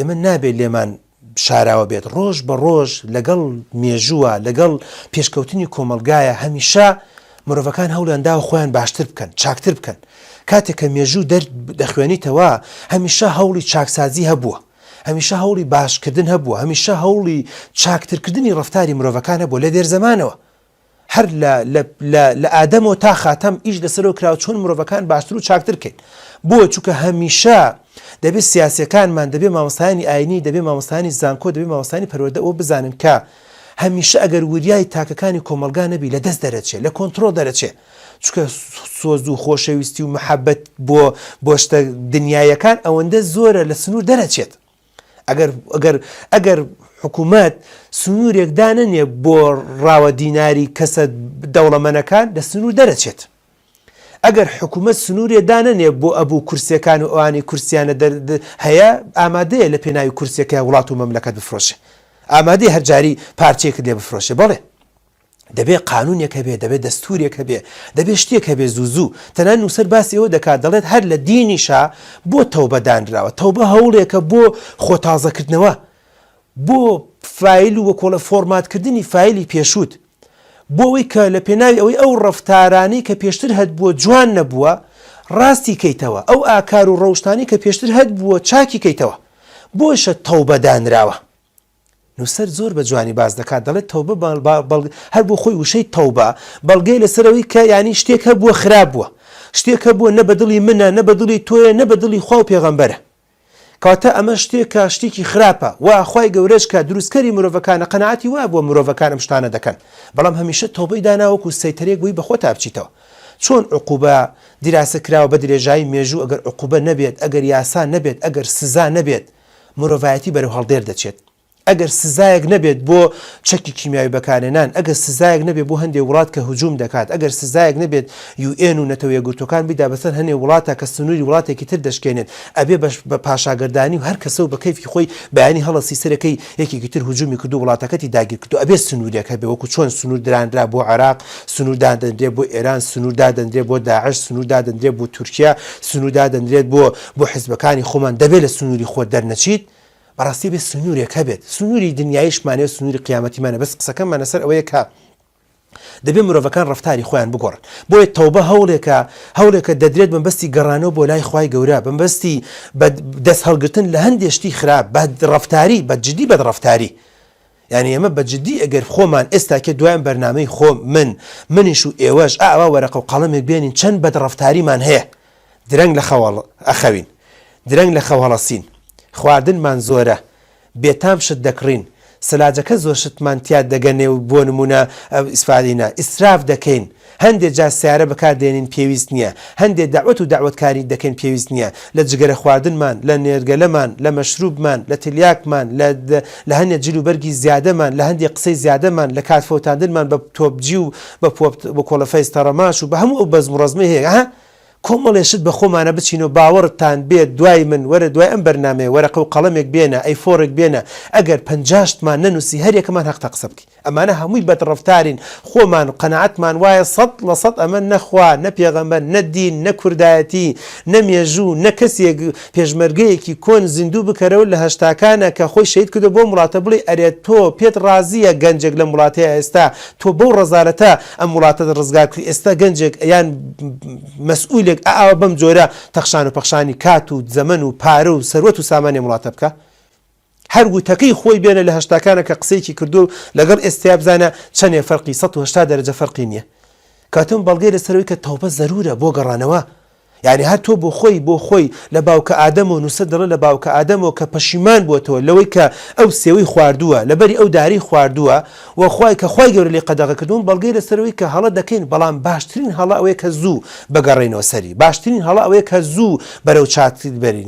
ئێمە نابێت لێمان شاراوە بێت ڕۆژ بە ڕۆژ لەگەڵ مێژووە لەگەڵ پێشکەوتنی کۆمەلگایە هەمیشە مرۆڤەکان هەوڵیان داوە خۆیان باشتر بکەن چاکتر بکەن کاتێک کە مێژوو دەخوێنیتەوە هەمیشە هەوڵی چاکسازی هەبووە هەمیشە هەوڵی باشکردن هەبووە هەمیشە هەوڵی چاکترکردنی ڕەفتاری مرۆڤەکان هەبووە لە دێر زەمانەوە هەر لە ئادەمەوە تا خاتەم ئیش لەسەرەوە کراوە چۆن مرۆڤەکان باشتر و چاکتر بکەین بۆ چونکە هەمیشە دەبێت سیاسەکانمان دەبێت مامۆستایانی ئاینی دەبێت مامۆستایانی زانکۆ دەبێت مامۆستایانی پەروەردە ئەوە بزانن کە هەمیشە ئەگەر وریای تاکەکانی کۆمەلگا نەبی لە دەست دەرەچێت لە کۆنتڕۆڵ دەرەچێت چونکە سۆز و خۆشەویستی و محەبەت بۆ شتە دنیایەکان ئەوەندە زۆرە لە سنوور دەرەچێت ئەگەر حکوومەت سنوورێک دانەنێ بۆ ڕاوە دیناری کەسە دەوڵەمەنەکان لە سنوور دەرەچێت ئەگەر حکوومەت سنوورێ دانەنێ بۆ ئەبوو کورسیەکان و ئەوانی کورسیانە هەیە ئامادەیە لە پێناوی کورسیەکە وڵات و مەملەکەت بفرۆشێ ئامادەی هەرجاری پارچێکت لێ بفرۆشێ بەڵێ دەبێت قانونێک هەبێ دەبێت دەستورێک هەبێ دەبێت شتێک هەبێ زوو تەنان نووسەر باسی ئەوە دەکات دەڵێت هەر لە دینیشا بۆ تەوبە دانراوە تەوبە هەوڵێکە بۆ خۆتازەکردنەوە بۆ فایل و وەکۆڵە فۆرماتکردنی فایلی پێشوت بۆ ئەوەی کە لە پێناوی ئەوەی ئەو ڕەفتارانی کە پێشتر هەت بووە جوان نەبووە ڕاستی کەیتەوە ئەو ئاکار و ڕەوشتانی کە پێشتر هەت بووە چاکی کەیتەوە بۆشە تەوبە دانراوە نووسەر زۆر بە جوانی باز دەکات دەڵێت تەوبە هەر بۆ خۆی وشەی تەوبە بەڵگەی لەسەرەوەی کە ینی شتێک هەبووە خراپ بووە شتێک هەبووە نە بەدڵی منە نە بەدڵی تۆیە نە بەدڵی خوا و پێغەمبەرە کەواتە ئەمە شتێکە شتێکی خراپە و خوای گەورەش کە دروستکەری مرۆڤەکانە قەناعەتی وایە بۆ مرۆڤەکان ئەم شتانە دەکەن بەڵام هەمیشە تەوبەی داناوەکو سەیتەرێک بووی بەخۆ تا بچیتەوە چۆن عقوبە دیراسە کراوە بە درێژایی مێژوو ئەگەر عقوبە نەبێت ئەگەر یاسا نەبێت ئەگەر سزا نەبێت مرۆڤایەتی بەرەو هەڵدێر دەچێت ئەگەر سزایەک نەبێت بۆ چەکی کیمیاوی بەکارهێنان ئەگەر سزایەک نەبێت بۆ هەندێک وڵات کە هجووم دەکات ئەگەر سزایەک نەبێت UN و نەتەوە یەکگرتوەکان بیدا بەسەر هەنێ وڵاتە کە سنووری وڵاتێکی تر دەشکێنێت ئەبێ بە پاشاگەردانی و هەر کەسە و بە کەیفی خۆی بەیانی هەڵەسی سەرەکەی یەکێکی تر هجوومی کردو وڵاتەکەتی داگیر کردو ئەبێ سنوورێک هەبێ وەکو چۆن سنوور درانرا بۆ عێراق سنوور دادەنرێت بۆ ئێران سنوور دادەنرێت بۆ داعش سنوور دادەنرێت بۆ تورکیا سنوور دادەنرێت بۆ حیزبەکانی خۆمان دەبێت لە سنووری خۆت دەرنەچیت بەڕاستی بێت سنوورێک هەبێت سنووری دنیایشمانێ سنووری قیامەتیمانە بەس قسەکەمانە سەر ئەوەیە کە دەبێت مرۆڤەکان ڕەفتاری خۆیان بگۆڕن بۆیە تەوبە هەوڵێکە دەدرێت بەمبەستی گەڕانەوە بۆ لای خوای گەورە بەمبەستی دەست هەڵگرتن لە هەندێک شتی خراپ بە ڕەفتاری بە جدی بەدڕەفتاری یعنی ئەمە بە جدی ئەگەر خۆمان ئێستاکە دوایان بەرنامەی خۆ منیش و ئێوەش ئاوا وەرەقە و قەڵەمێک بێنین چەند بەدڕەفتاریمان هەیە درەنگ لە خەواڵ ئەخەوین درەنگ لە خەواڵەسین خواردنمان زۆرە بێتام شت دەکڕین سەلاجەکە زۆر شتمان تیا دەگەنێ و بۆ نمونە ئیسفادینە ئیسراف دەکەین هەندێک جا سیارە بەکاردێنین پێویست نییە هەندێک داوەت و داوەتکاری دەکەین پێویست نییە لە جگەرە خواردنمان لە نێرگەلەمان لە مەشروبمان لە تلیاکمان لە هەندێک جلوبەرگی زیادەمان لە هەندێک قسەی زیادەمان لە کاتفۆتاندنمان بە تۆپجی و بە کۆڵەفەی ستەڕەماش و بە هەموو ئەو بەزمڕەزمە هەیە کۆمەڵێشت بە خۆمانە بچین و باوەڕتان بێت دوای من وەرە دوای ئەم بەرنامەیە وەرەقە و قەڵەمێک بێنە ئەیفۆڕێک بێنە ئەگەر 50مان نەنووسی هەرێکمان هەق تا قسە بکەین ئەمانە هەمووی بەدڕەفتارین خۆمان قەناعەتمان وایە 100% ئەمە نەخوا نە پێغەمبەر نە دین نە کوردایەتی نە مێژوو نە کەسێک پێشمەرگەیەکی کۆن زیندوو بکەرەوە لە هەشتاکانە کە خۆی شەید کردو بۆ وڵاتە بڵێ ئەرێ تۆ پێت ڕازیە گەنجێک لە وڵاتەیە ئێستا تۆ بەو ڕەزارەتە ئەم وڵاتە ڕزگار کردی ئێستا گەنجێک یان مەسئول ئاوە بەم جۆرە تەخشان و پەخشانی کات و زەمن و پارە و سەروەت و سامانی وڵاتە بکە هەر وتەکەی خۆی بێنە لە هەشتاکانە کە قسەیەکی کردو لەگەڵ ئێستا بزانە چەندێ فەرقی 180 دەرەجە فەرقی نییە کاتم بەڵگەی لەسەرەوەی کە تەوبە زەرورە بۆ گەڕانەوە یعنی هەر تۆ بۆ خۆی لە باوکە ئادەم و نووسەر دەڵێ لە باوکە ئادەمەوە کە پەشیمان بووەتەوە لەوەی کە ئەو سێوەی خواردووە لەبەری ئەو داری خواردووە و خوای گەورە لێ قەدەغە کردوون بەڵگەی لەسەرەوەی کە هەڵە دەکەین بەڵام باشترین هەڵە ئەوەیە کە زوو بەگەڕێنەوە سەری باشترین هەڵە ئەوەیە کە زوو بەرەو چاکتر بەرین